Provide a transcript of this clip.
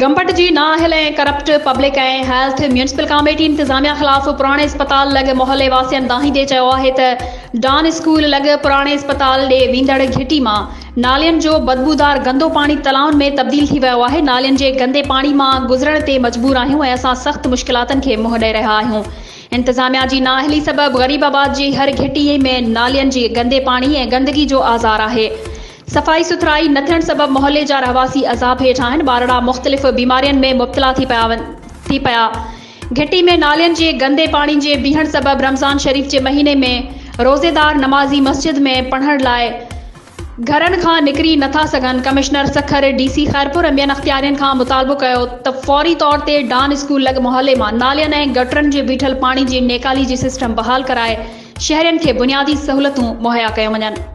गंबट जी नाअहल ऐं corrupt public ऐं health municipal committee इंतजामिया ख़िलाफ़ पुराणे अस्पताल लॻ मोहल्ले वासियनि दाहींदे चयो आहे त डॉन स्कूल लॻ पुराणे अस्पताल ॾे वेंदड़ घिटी मां नालियुनि जो बदबूदार गंदो पाणी तलाउनि में तब्दील थी वियो आहे। नालियुनि जे गंदे पाणी मां गुज़रण ते मजबूर आहियूं ऐं असां सख़्त मुश्किलातुनि खे मुंहुं ॾेई रहिया आहियूं। इंतजामिया जी नाअहली सबबि ग़रीबाबाद जी हर घिटीअ में नालियुनि जे गंदे पाणी ऐं गंदगी जो आज़ार आहे। सफ़ाई सुथराई न थियण सबबि मोहल्ले जा रहवासी अज़ाब हेठि आहिनि। ॿारड़ा मुख़्तलिफ़ बीमारियुनि में मुब्तला थी पिया। घिटी में नालियुनि जे गंदे पाणी जे बीहण सबबि रमज़ान शरीफ़ जे महीने में रोज़ेदार नमाज़ी मस्जिद में पढ़ण लाइ घरनि खां निकिरी नथा सघनि। कमिश्नर सखर, DC ख़ैरपुर ऐं ॿियनि अख़्तियारियुनि खां मुतालबो कयो त फौरी तौर ते डॉन स्कूल लॻ मोहल्ले मां नालियुनि ऐं गटरनि जे बीठल पाणी जी नेकाली जी सिस्टम बहाल कराए शहरियुनि खे बुनियादी सहूलियतूं मुहैया कयूं वञनि।